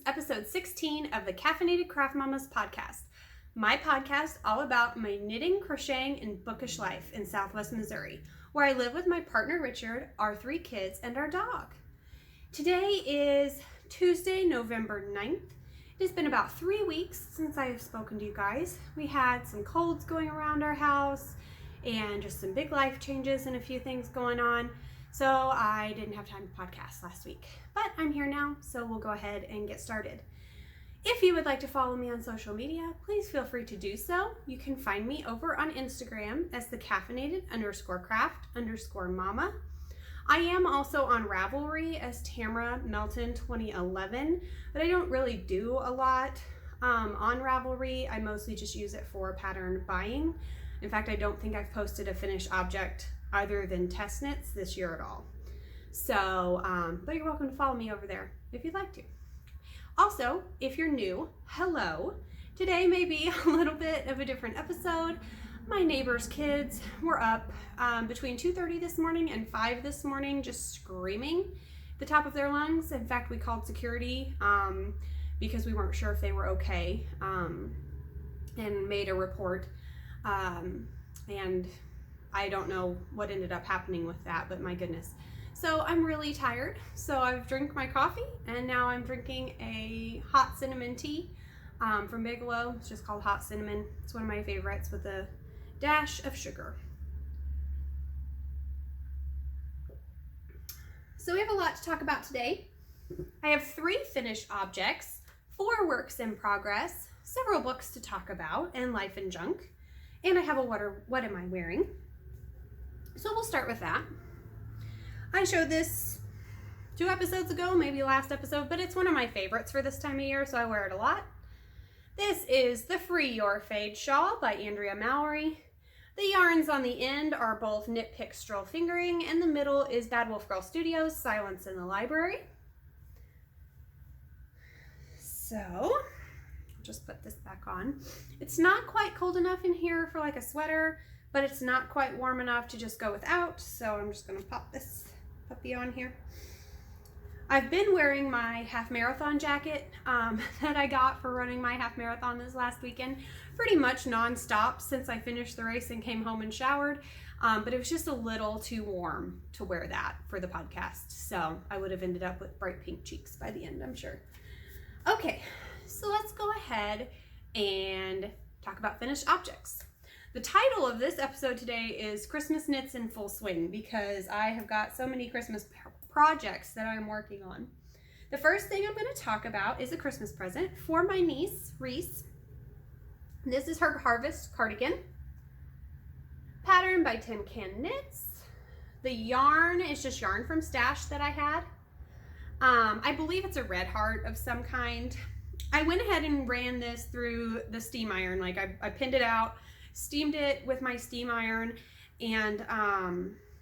episode 16 of the Caffeinated Craft Mamas podcast. My podcast all about my knitting, crocheting, and bookish life in Southwest Missouri, where I live with my partner Richard, our 3 kids, and our dog. Today is Tuesday, November 9th. It has been about 3 weeks since I have spoken to you guys. We had some colds going around our house and just some big life changes and a few things going on. So I didn't have time to podcast last week, but I'm here now, so we'll go ahead and get started. If you would like to follow me on social media, please feel free to do so. You can find me over on Instagram as the caffeinated_craft_mama. I am also on Ravelry as Tamara Melton 2011, but I don't really do a lot on Ravelry. I mostly just use it for pattern buying. In fact, I don't think I've posted a finished object other than test knits this year at all. So, but you're welcome to follow me over there if you'd like to. Also, if you're new, hello. Today may be a little bit of a different episode. My neighbor's kids were up between 2:30 this morning and 5 this morning just screaming at the top of their lungs. In fact, we called security because we weren't sure if they were okay and made a report. And I don't know what ended up happening with that, but my goodness. So I'm really tired. So I've drank my coffee and now I'm drinking a hot cinnamon tea from Bigelow. It's just called hot cinnamon. It's one of my favorites with a dash of sugar. So we have a lot to talk about today. I have 3 finished objects, 4 works in progress, several books to talk about, and life and junk. And I have a what am I wearing? So we'll start with that. I showed this 2 episodes ago, maybe last episode, but it's one of my favorites for this time of year, so I wear it a lot. This is the Free Your Fade Shawl by Andrea Mowery. The yarns on the end are both Knitpicks Stroll Fingering, and the middle is Bad Wolf Girl Studios, Silence in the Library. So, just put this back on. It's not quite cold enough in here for like a sweater, but it's not quite warm enough to just go without, so I'm just gonna pop this puppy on here. I've been wearing my half marathon jacket that I got for running my half marathon this last weekend pretty much non-stop since I finished the race and came home and showered, but it was just a little too warm to wear that for the podcast, so I would have ended up with bright pink cheeks by the end, I'm sure. Okay, so let's go ahead and talk about finished objects. The title of this episode today is Christmas Knits in Full Swing because I have got so many Christmas projects that I'm working on. The first thing I'm going to talk about is a Christmas present for my niece, Reese. This is her Harvest cardigan. Pattern by Tin Can Knits. The yarn is just yarn from Stash that I had. I believe it's a red heart of some kind. I went ahead and ran this through the steam iron. Like I pinned it out, steamed it with my steam iron, and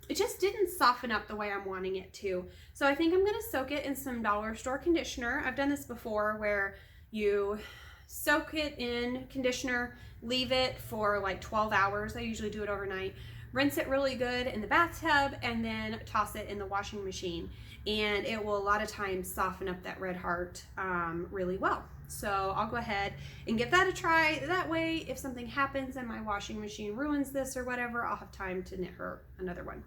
it just didn't soften up the way I'm wanting it to. So I think I'm gonna soak it in some dollar store conditioner. I've done this before where you soak it in conditioner, leave it for like 12 hours. I usually do it overnight. Rinse it really good in the bathtub and then toss it in the washing machine. And it will a lot of times soften up that red heart really well. So I'll go ahead and give that a try. That way, if something happens and my washing machine ruins this or whatever, I'll have time to knit her another one.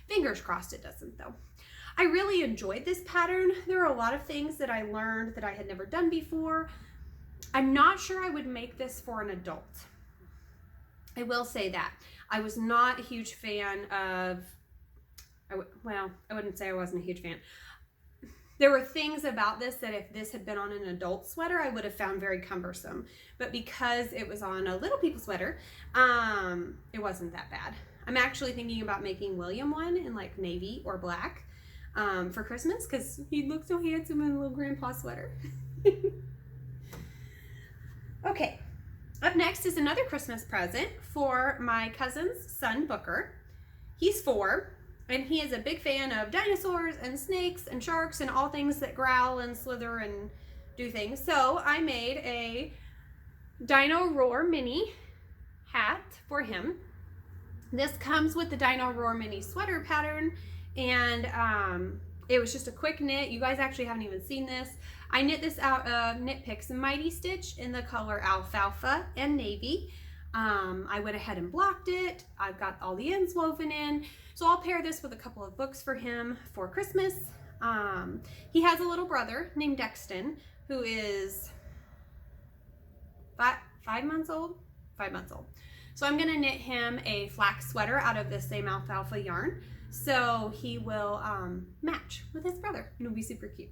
Fingers crossed it doesn't though. I really enjoyed this pattern. There are a lot of things that I learned that I had never done before. I'm not sure I would make this for an adult. I will say that. I was not a huge fan of, well, I wouldn't say I wasn't a huge fan. There were things about this that if this had been on an adult sweater, I would have found very cumbersome. But because it was on a little people sweater, it wasn't that bad. I'm actually thinking about making William one in like navy or black for Christmas because he'd look so handsome in a little grandpa sweater. Okay, up next is another Christmas present for my cousin's son, Booker. He's 4. And he is a big fan of dinosaurs and snakes and sharks and all things that growl and slither and do things. So I made a Dino Rawr mini hat for him. This comes with the Dino Rawr mini sweater pattern, and It was just a quick knit. You guys actually haven't even seen this. I knit this out of Knitpicks Mighty Stitch in the color alfalfa and navy. I went ahead and blocked it. I've got all the ends woven in. So I'll pair this with a couple of books for him for Christmas. He has a little brother named Dexton who is 5 months old. 5 months old. So I'm gonna knit him a flax sweater out of this same alfalfa yarn. So he will match with his brother. It'll be super cute.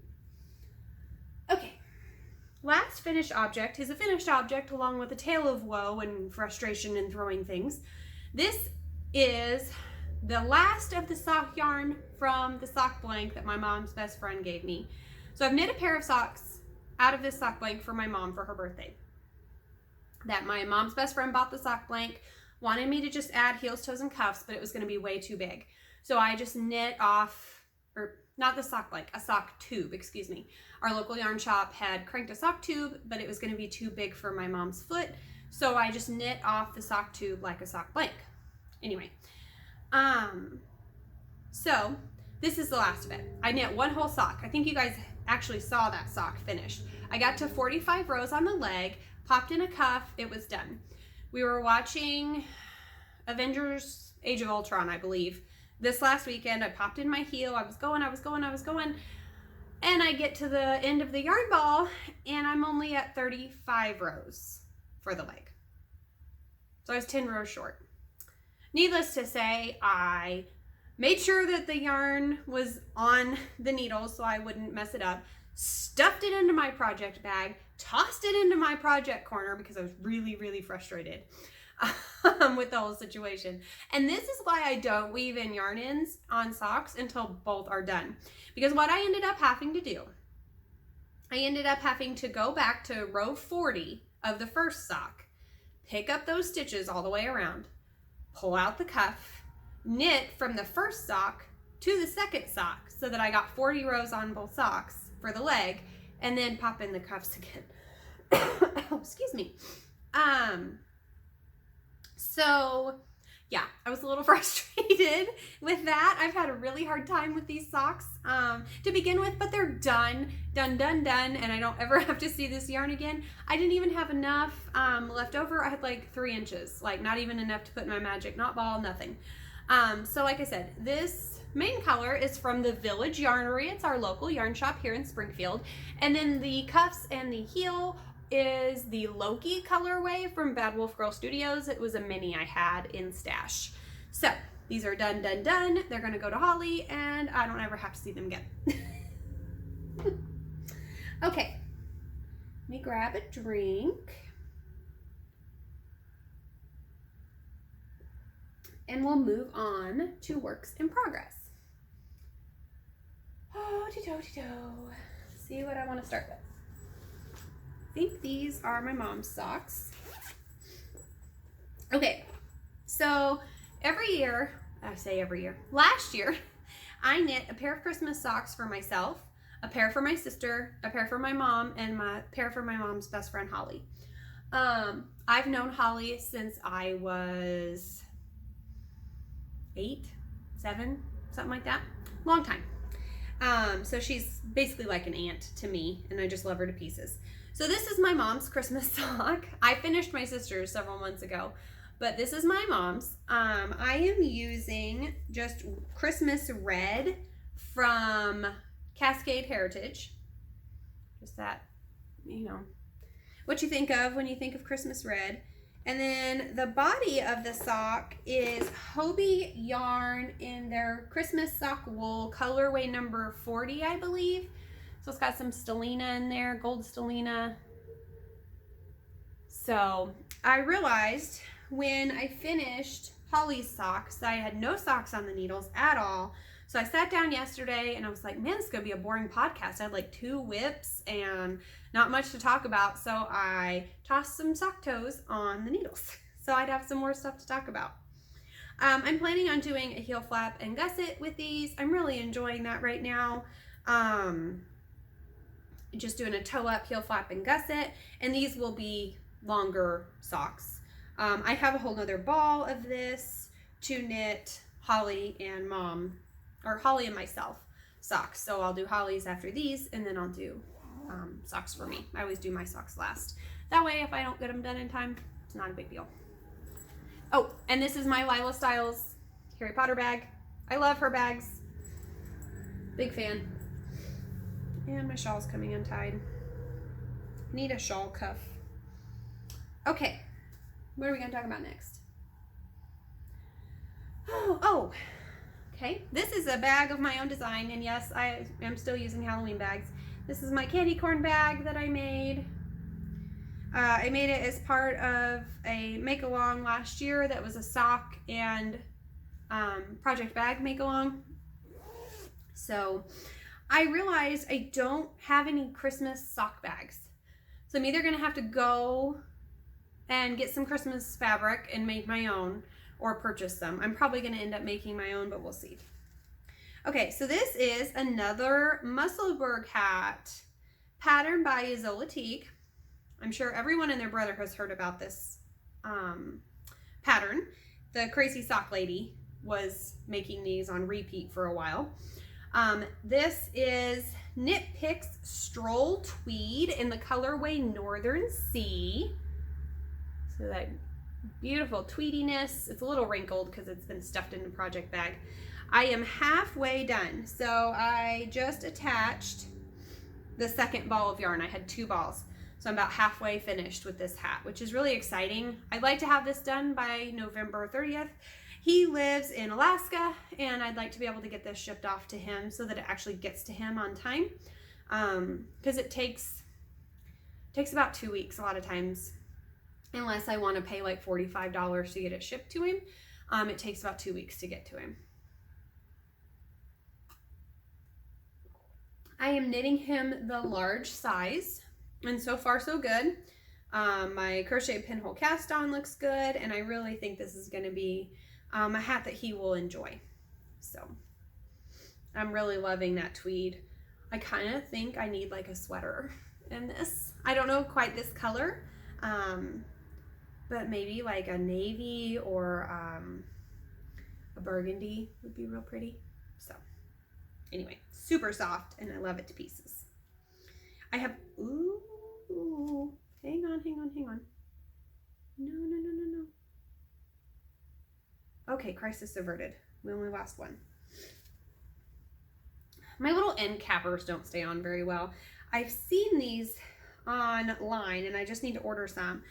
Okay. Last finished object is a finished object along with a tale of woe and frustration and throwing things. This is the last of the sock yarn from the sock blank that my mom's best friend gave me. So I've knit a pair of socks out of this sock blank for my mom for her birthday. That my mom's best friend bought the sock blank, wanted me to just add heels, toes, and cuffs, but it was going to be way too big. So I just knit off, or not the sock blank, a sock tube, excuse me. Our local yarn shop had cranked a sock tube, but it was going to be too big for my mom's foot. So I just knit off the sock tube like a sock blank. Anyway, so this is the last of it. I knit one whole sock. I think you guys actually saw that sock finished. I got to 45 rows on the leg, popped in a cuff, it was done. We were watching Avengers Age of Ultron, I believe. This last weekend, I popped in my heel, I was going, and I get to the end of the yarn ball, and I'm only at 35 rows for the leg. So I was 10 rows short. Needless to say, I made sure that the yarn was on the needles so I wouldn't mess it up, stuffed it into my project bag, tossed it into my project corner because I was really, really frustrated with the whole situation. And this is why I don't weave in yarn ends on socks until both are done. Because what I ended up having to do, I ended up having to go back to row 40 of the first sock, pick up those stitches all the way around, pull out the cuff, knit from the first sock to the second sock so that I got 40 rows on both socks for the leg, and then pop in the cuffs again. Oh, excuse me. So yeah, I was a little frustrated with that. I've had a really hard time with these socks to begin with, but they're done, and I don't ever have to see this yarn again. I didn't even have enough left over. I had like 3 inches, like not even enough to put in my magic knot ball, nothing. So like I said, this main color is from the Village Yarnery. It's our local yarn shop here in Springfield. And then the cuffs and the heel is the Loki colorway from Bad Wolf Girl Studios. It was a mini I had in stash. So these are done. They're gonna go to Holly and I don't ever have to see them again. Okay, let me grab a drink. And we'll move on to works in progress. Oh-de-do-de-do. See what I want to start with. I think these are my mom's socks. Okay, so every year, last year, I knit a pair of Christmas socks for myself, a pair for my sister, a pair for my mom, and a pair for my mom's best friend, Holly. I've known Holly since I was 8, 7, something like that. Long time. So she's basically like an aunt to me, and I just love her to pieces. So this is my mom's Christmas sock. I finished my sister's several months ago, but this is my mom's. I am using just Christmas red from Cascade Heritage. Just that, you know, what you think of when you think of Christmas red. And then the body of the sock is Hobie yarn in their Christmas sock wool colorway number 40, I believe. So it's got some stellina in there, gold stellina. So I realized when I finished Holly's socks, I had no socks on the needles at all. So I sat down yesterday and I was like, man, this is gonna be a boring podcast. I had like 2 whips and not much to talk about. So I tossed some sock toes on the needles. So I'd have some more stuff to talk about. I'm planning on doing a heel flap and gusset with these. I'm really enjoying that right now. Just doing a toe up, heel flap, and gusset. And these will be longer socks. I have a whole nother ball of this to knit Holly and Mom, or Holly and myself. socks. So I'll do Holly's after these, and then I'll do socks for me. I always do my socks last. That way, if I don't get them done in time, it's not a big deal. Oh, and this is my Lila Styles Harry Potter bag. I love her bags. Big fan. And my shawl's coming untied. Need a shawl cuff. Okay, what are we going to talk about next? Oh, okay. This is a bag of my own design, and yes, I am still using Halloween bags. This is my candy corn bag that I made. I made it as part of a make-along last year that was a sock and project bag make-along. So I realized I don't have any Christmas sock bags. So I'm either going to have to go and get some Christmas fabric and make my own, or purchase them. I'm probably going to end up making my own, but we'll see. Okay, so this is another Musselburgh hat patterned by Zola Teak. I'm sure everyone and their brother has heard about this pattern. The crazy sock lady was making these on repeat for a while. This is Knitpicks Stroll Tweed in the colorway Northern Sea. So that beautiful tweediness. It's a little wrinkled because it's been stuffed in a project bag. I am halfway done. So I just attached the second ball of yarn. I had 2 balls. So I'm about halfway finished with this hat, which is really exciting. I'd like to have this done by November 30th. He lives in Alaska, and I'd like to be able to get this shipped off to him so that it actually gets to him on time. Because it takes about 2 weeks a lot of times. Unless I want to pay like $45 to get it shipped to him. It takes about 2 weeks to get to him. I am knitting him the large size, and so far so good. My crochet pinhole cast on looks good, and I really think this is going to be a hat that he will enjoy. So I'm really loving that tweed. I kind of think I need like a sweater in this. I don't know quite this color, but maybe like a navy or a burgundy would be real pretty. So anyway, super soft, and I love it to pieces. I have, ooh, hang on. No. Okay, crisis averted. We only lost one. My little end cappers don't stay on very well. I've seen these online, and I just need to order some.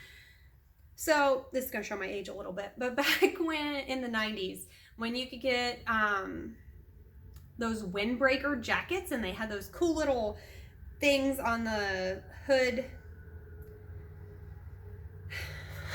So this is going to show my age a little bit, but back when in the 90s, when you could get those windbreaker jackets, and they had those cool little things on the hood.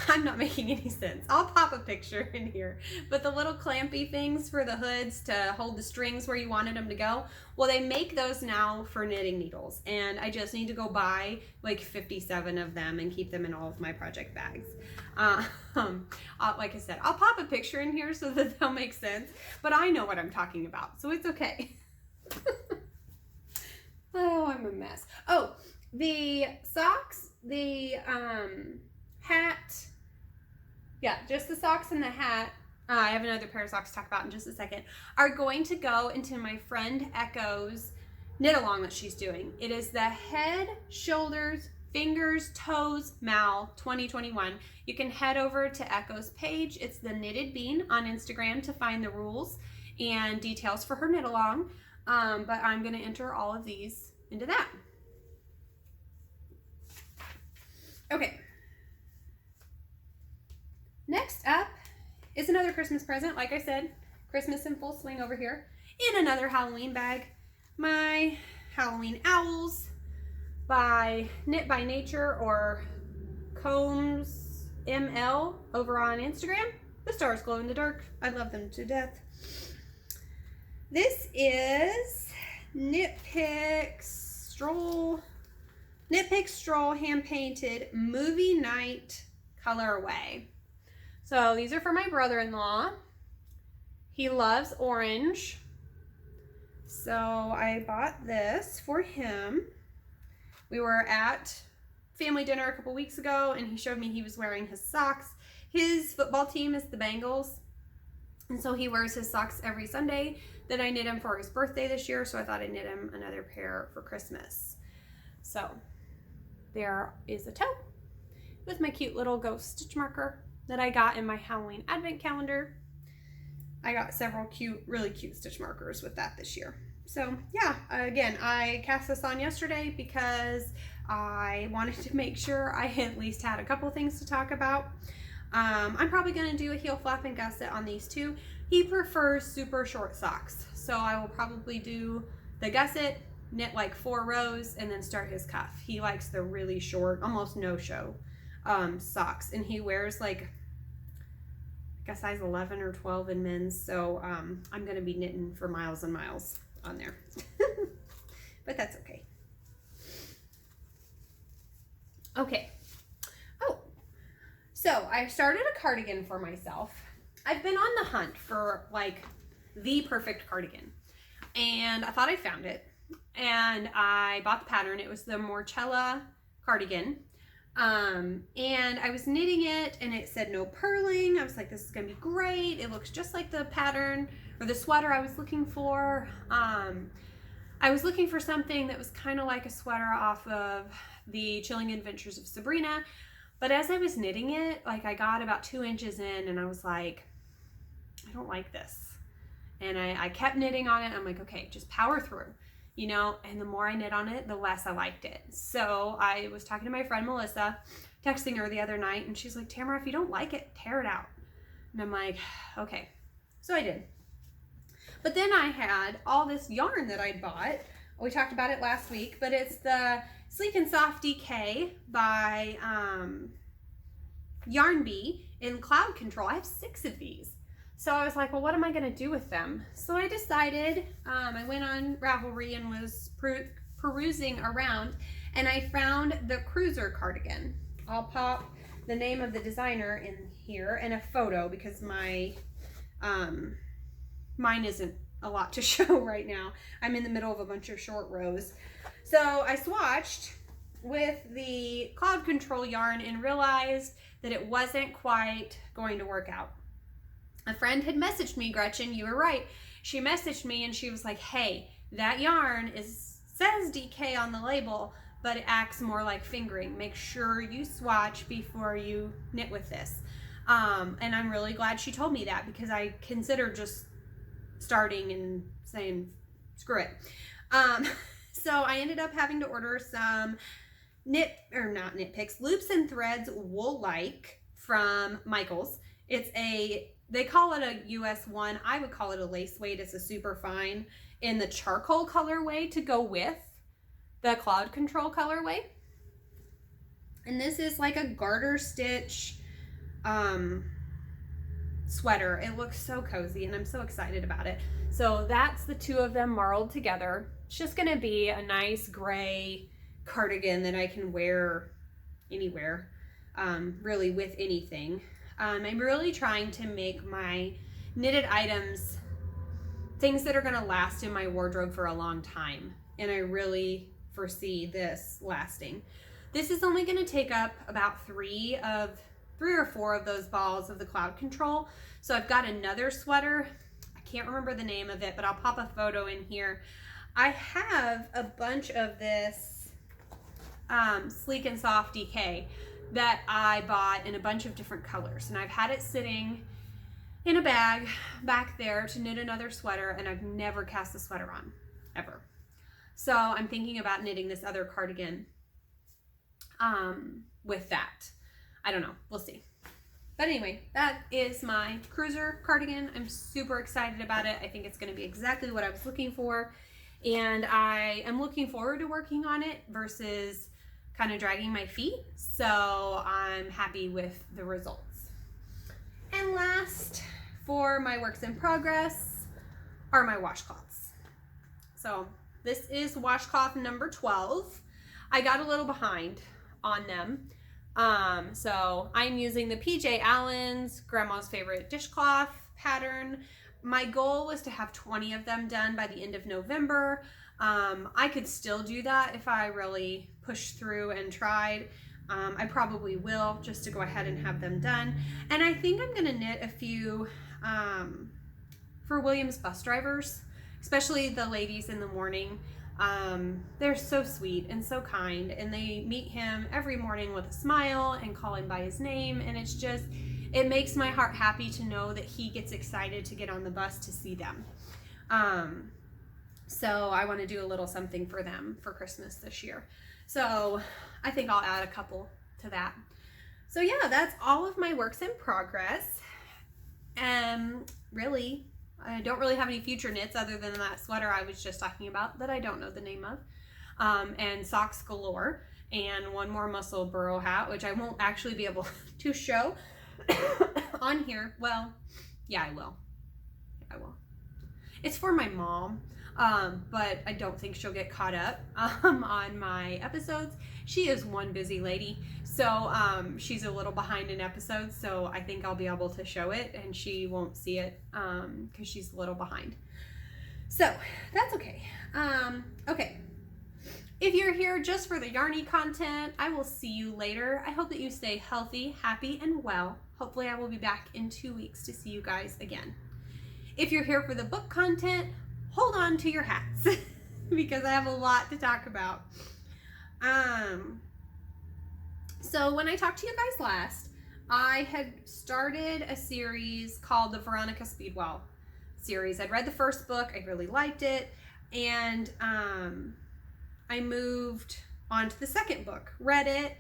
I'm not making any sense. I'll pop a picture in here. But the little clampy things for the hoods to hold the strings where you wanted them to go, well, they make those now for knitting needles. And I just need to go buy like 57 of them and keep them in all of my project bags. Like I said, I'll pop a picture in here so that they'll make sense. But I know what I'm talking about, so it's okay. Oh, I'm a mess. Oh, the socks, the hat, yeah, just the socks and the hat, I have another pair of socks to talk about in just a second, are going to go into my friend Echo's knit along that she's doing. It is the Head, Shoulders, Fingers, Toes, Mal 2021. You can head over to Echo's page. It's the Knitted Bean on Instagram to find the rules and details for her knit along. But I'm going to enter all of these into that. Okay. Next up is another Christmas present. Like I said, Christmas in full swing over here. In another Halloween bag. My Halloween owls by Knit by Nature, or Combs ML over on Instagram. The stars glow in the dark. I love them to death. This is Knitpicks Stroll hand painted movie night colorway. So these are for my brother-in-law. He loves orange. So I bought this for him. We were at family dinner a couple weeks ago, and he showed me he was wearing his socks. His football team is the Bengals. And so he wears his socks every Sunday. Then I knit him for his birthday this year, so I thought I'd knit him another pair for Christmas. So there is a toe with my cute little ghost stitch marker that I got in my Halloween advent calendar. I got several cute, really cute stitch markers with that this year. So yeah, again, I cast this on yesterday because I wanted to make sure I at least had a couple things to talk about. I'm probably going to do a heel flap and gusset on these two. He prefers super short socks, so I will probably do the gusset, knit like 4 rows, and then start his cuff. He likes the really short, almost no-show socks, and he wears like a size 11 or 12 in men's, so I'm going to be knitting for miles and miles on there. But that's okay. Okay. Oh, so I started a cardigan for myself. I've been on the hunt for like the perfect cardigan, and I thought I found it, and I bought the pattern. It was the Marcella Cardigan. And I was knitting it and it said no purling. I was like, this is gonna be great. It looks just like the pattern or the sweater I was looking for. I was looking for something that was kind of like a sweater off of the Chilling Adventures of Sabrina. But as I was knitting it, like I got about 2 inches in and I was like, I don't like this. And I kept knitting on it. I'm like, okay, just power through. You know, and the more I knit on it, the less I liked it. So I was talking to my friend Melissa, texting her the other night, and she's like, Tamara, if you don't like it, tear it out. And I'm like, okay. So I did. But then I had all this yarn that I'd bought. We talked about it last week, but it's the Sleek and Soft DK by Yarn Bee in Cloud Control. I have 6 of these. So I was like, well, what am I going to do with them? So I decided, I went on Ravelry and was perusing around, and I found the Cruiser cardigan. I'll pop the name of the designer in here and a photo because my mine isn't a lot to show right now. I'm in the middle of a bunch of short rows. So I swatched with the Cloud Control yarn and realized that it wasn't quite going to work out. A friend had messaged me, Gretchen, you were right. She messaged me and she was like, hey, that yarn says DK on the label, but it acts more like fingering. Make sure you swatch before you knit with this. And I'm really glad she told me that because I considered just starting and saying, screw it. So I ended up having to order some Loops and Threads Wool-like from Michaels. They call it a US 1. I would call it a lace weight. It's a super fine in the charcoal colorway to go with the Cloud Control colorway. And this is like a garter stitch sweater. It looks so cozy and I'm so excited about it. So that's the 2 of them marled together. It's just going to be a nice gray cardigan that I can wear anywhere, really with anything. I'm really trying to make my knitted items things that are going to last in my wardrobe for a long time. And I really foresee this lasting. This is only going to take up about 3 or 4 of those balls of the Cloud Control. So I've got another sweater. I can't remember the name of it, but I'll pop a photo in here. I have a bunch of this Sleek and Soft DK that I bought in a bunch of different colors, and I've had it sitting in a bag back there to knit another sweater, and I've never cast the sweater on, ever. So I'm thinking about knitting this other cardigan with that. I don't know, we'll see. But anyway, that is my Cruiser cardigan. I'm super excited about it. I think it's going to be exactly what I was looking for, and I am looking forward to working on it versus kind of dragging my feet. So I'm happy with the results. And last for my works in progress are my washcloths. So this is washcloth number 12. I got a little behind on them. So I'm using the PJ Allen's Grandma's Favorite Dishcloth pattern. My goal was to have 20 of them done by the end of November. I could still do that if I really pushed through and tried. I probably will, just to go ahead and have them done. And I think I'm going to knit a few for Williams bus drivers, especially the ladies in the morning. They're so sweet and so kind, and they meet him every morning with a smile and call him by his name, and it's just, it makes my heart happy to know that he gets excited to get on the bus to see them. So I want to do a little something for them for Christmas this year. So I think I'll add a couple to that. So yeah, that's all of my works in progress. Really, I don't really have any future knits other than that sweater I was just talking about that I don't know the name of. And socks galore, and one more Musselburgh hat, which I won't actually be able to show on here. Well, yeah, I will. It's for my mom, but I don't think she'll get caught up on my episodes. She is one busy lady, so she's a little behind in episodes, so I think I'll be able to show it and she won't see it because she's a little behind. So that's okay. Okay. If you're here just for the yarny content, I will see you later. I hope that you stay healthy, happy, and well. Hopefully I will be back in 2 weeks to see you guys again. If you're here for the book content, hold on to your hats because I have a lot to talk about. So when I talked to you guys last, I had started a series called the Veronica Speedwell series. I'd read the first book, I really liked it, and I moved on to the second book, read it,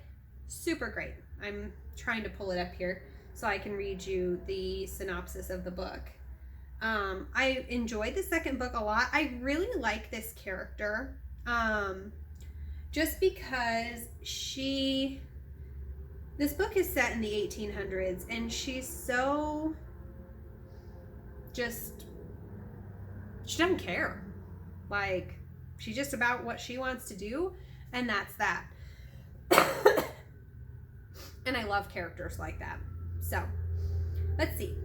super great. I'm trying to pull it up here so I can read you the synopsis of the book. I enjoyed the second book a lot. I really like this character, just because this book is set in the 1800s, and she's so she doesn't care. Like, she's just about what she wants to do, and that's that. And I love characters like that. So, let's see.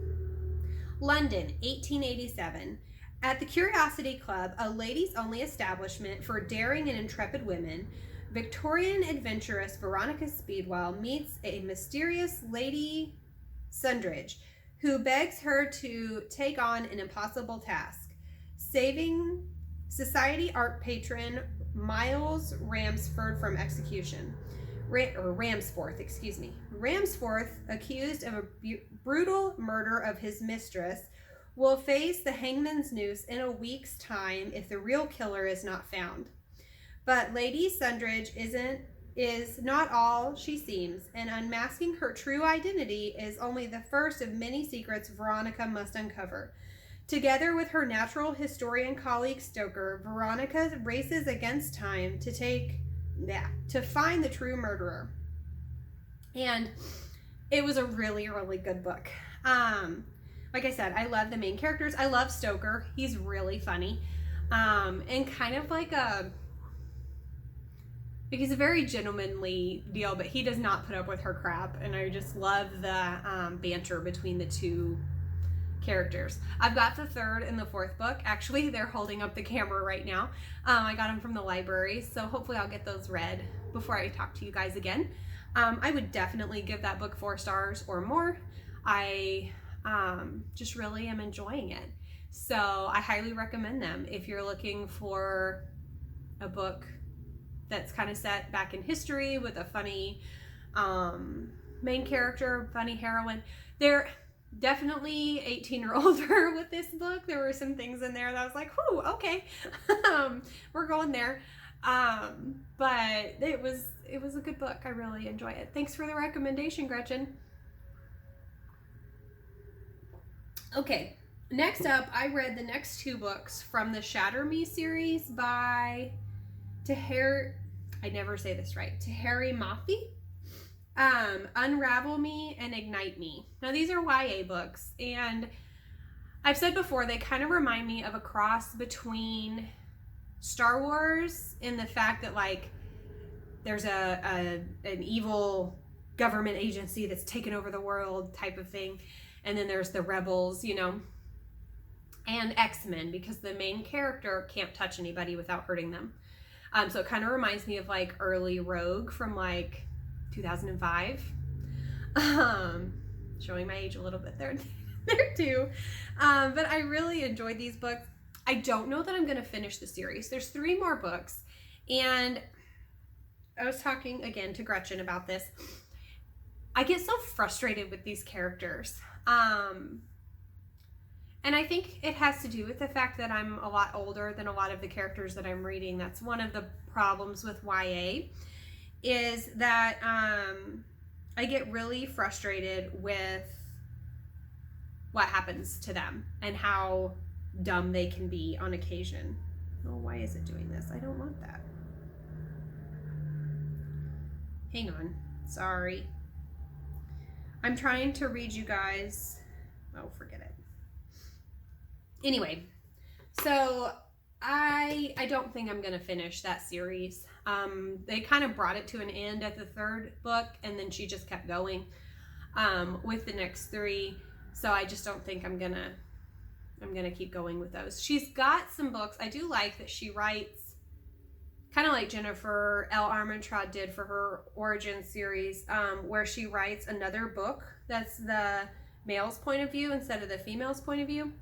London, 1887. At the Curiosity Club, a ladies-only establishment for daring and intrepid women, Victorian adventuress Veronica Speedwell meets a mysterious Lady Sundridge, who begs her to take on an impossible task, saving society art patron Miles Ramsford from execution. Ramsforth, excuse me. Ramsforth, accused of a brutal murder of his mistress, will face the hangman's noose in a week's time if the real killer is not found. But Lady Sundridge is not all she seems, and unmasking her true identity is only the first of many secrets Veronica must uncover. Together with her natural historian colleague Stoker, Veronica races against time to find the true murderer. And it was a really, really good book. Like I said, I love the main characters. I love Stoker. He's really funny. And kind of like he's a very gentlemanly deal, but he does not put up with her crap. And I just love the banter between the two characters. I've got the third and the fourth book. Actually, they're holding up the camera right now. I got them from the library, so hopefully I'll get those read before I talk to you guys again. I would definitely give that book 4 stars or more. I just really am enjoying it. So I highly recommend them if you're looking for a book that's kind of set back in history with a funny main character, funny heroine. They're definitely 18 or older with this book. There were some things in there that I was like, whew, okay. We're going there. But it was a good book. I really enjoy it. Thanks for the recommendation, Gretchen. Okay, next up, I read the next 2 books from the Shatter Me series by Tahari Mafi. Unravel Me and Ignite Me. Now these are YA books, and I've said before, they kind of remind me of a cross between Star Wars in the fact that, like, there's an evil government agency that's taken over the world type of thing, and then there's the rebels, you know, and X-Men, because the main character can't touch anybody without hurting them. So it kind of reminds me of like early Rogue from like 2005. Showing my age a little bit there. there too. But I really enjoyed these books. I don't know that I'm going to finish the series. There's 3 more books, and I was talking again to Gretchen about this. I get so frustrated with these characters. And I think it has to do with the fact that I'm a lot older than a lot of the characters that I'm reading. That's one of the problems with YA, is that I get really frustrated with what happens to them and how dumb they can be on occasion. Oh, why is it doing this? I don't want that. Hang on. Sorry. I'm trying to read you guys. Oh, forget it. Anyway, so I don't think I'm going to finish that series. They kind of brought it to an end at the 3rd book, and then she just kept going with the next 3. So I just don't think I'm gonna keep going with those. She's got some books. I do like that she writes kind of like Jennifer L. Armentrout did for her Origin series, where she writes another book that's the male's point of view instead of the female's point of view.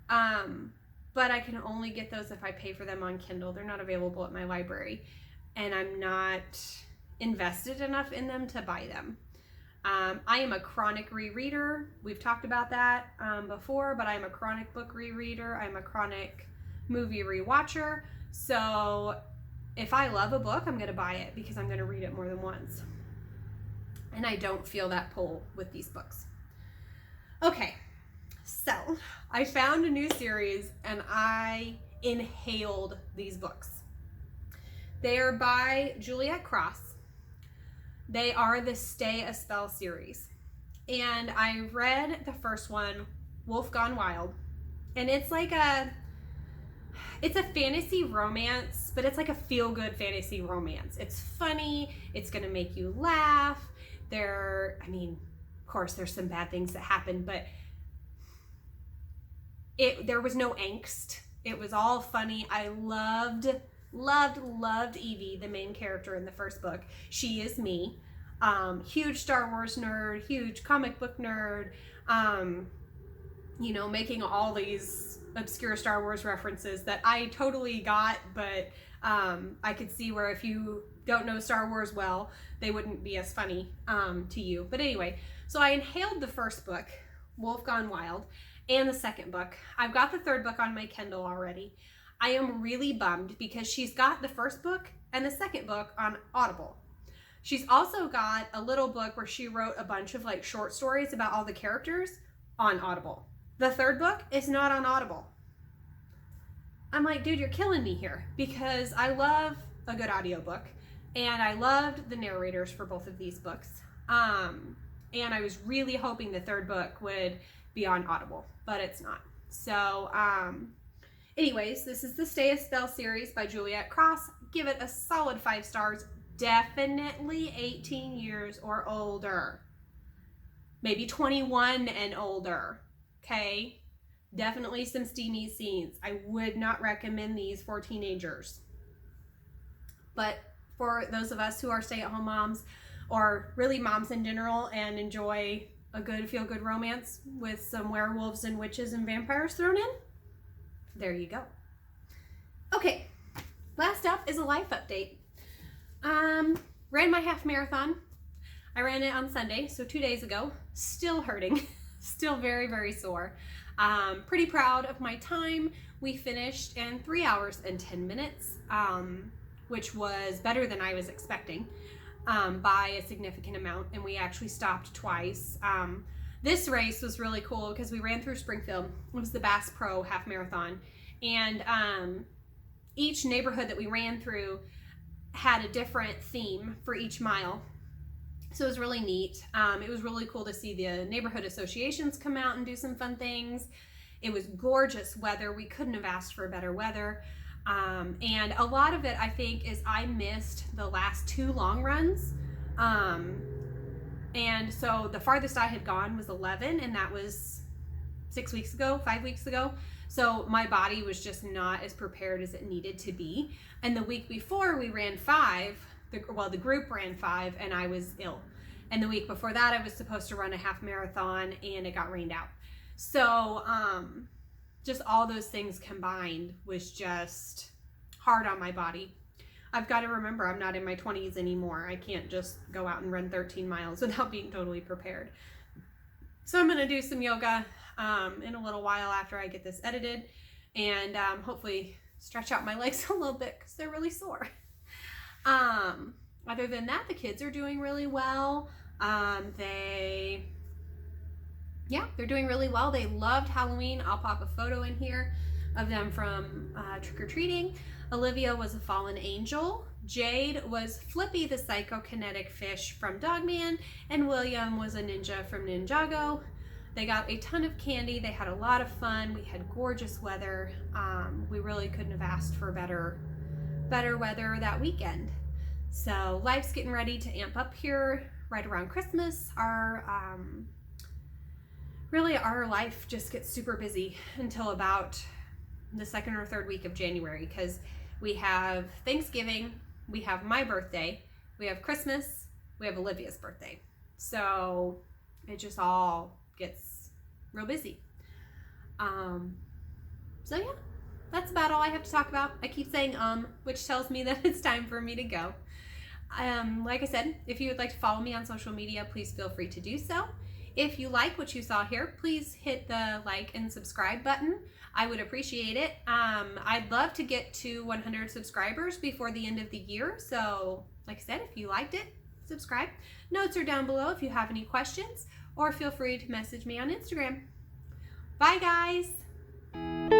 But I can only get those if I pay for them on Kindle. They're not available at my library, and I'm not invested enough in them to buy them. I am a chronic rereader. We've talked about that before, but I'm a chronic book rereader. I'm a chronic movie rewatcher. So if I love a book, I'm going to buy it because I'm going to read it more than once. And I don't feel that pull with these books. Okay, so I found a new series and I inhaled these books. They are by Juliet Cross. They are the Stay a Spell series. And I read the first one, Wolf Gone Wild. And it's like it's a fantasy romance, but it's like a feel-good fantasy romance. It's funny. It's going to make you laugh. Of course, there's some bad things that happen, but there was no angst. It was all funny. I loved Evie, the main character in the first book. She is me. Huge Star Wars nerd, huge comic book nerd, making all these obscure Star Wars references that I totally got, but I could see where if you don't know Star Wars well, they wouldn't be as funny to you. But anyway, so I inhaled the first book, Wolf Gone Wild, and the second book. I've got the 3rd book on my Kindle already. I am really bummed because she's got the first book and the second book on Audible. She's also got a little book where she wrote a bunch of like short stories about all the characters on Audible. The 3rd book is not on Audible. I'm like, dude, you're killing me here, because I love a good audiobook and I loved the narrators for both of these books. And I was really hoping the 3rd book would be on Audible, but it's not. So, anyways, this is the Stay a Spell series by Juliet Cross. Give it a solid 5 stars. Definitely 18 years or older. Maybe 21 and older. Okay? Definitely some steamy scenes. I would not recommend these for teenagers. But for those of us who are stay-at-home moms, or really moms in general, and enjoy a good feel-good romance with some werewolves and witches and vampires thrown in, there you go. Okay, last up is a life update. Ran my half marathon. I ran it on Sunday, so 2 days ago. Still hurting, still very, very sore. Pretty proud of my time. We finished in 3 hours and 10 minutes, which was better than I was expecting by a significant amount, and we actually stopped twice. This race was really cool because we ran through Springfield. It was the Bass Pro half marathon, and each neighborhood that we ran through had a different theme for each mile. So it was really neat. It was really cool to see the neighborhood associations come out and do some fun things. It was gorgeous weather. We couldn't have asked for better weather. And a lot of it, I think, is I missed the last 2 long runs. And so the farthest I had gone was 11, and that was 5 weeks ago. So my body was just not as prepared as it needed to be. And the week before we ran 5, the group ran 5, and I was ill. And the week before that, I was supposed to run a half marathon, and it got rained out. So just all those things combined was just hard on my body. I've got to remember I'm not in my 20s anymore. I can't just go out and run 13 miles without being totally prepared. So I'm going to do some yoga in a little while after I get this edited, and hopefully stretch out my legs a little bit because they're really sore. Other than that, the kids are doing really well. They're doing really well. They loved Halloween. I'll pop a photo in here of them from trick-or-treating. Olivia was a fallen angel. Jade was Flippy the psychokinetic fish from Dogman, and William was a ninja from Ninjago. They got a ton of candy. They had a lot of fun. We had gorgeous weather. We really couldn't have asked for better weather that weekend. So life's getting ready to amp up here right around Christmas. Our life just gets super busy until about the second or third week of January, because we have Thanksgiving, we have my birthday, we have Christmas, we have Olivia's birthday. So it just all gets real busy. So yeah, that's about all I have to talk about. I keep saying which tells me that it's time for me to go. Like I said, if you would like to follow me on social media, please feel free to do so. If you like what you saw here, please hit the like and subscribe button. I would appreciate it. I'd love to get to 100 subscribers before the end of the year. So like I said, if you liked it, subscribe. Notes are down below if you have any questions, or feel free to message me on Instagram. Bye guys.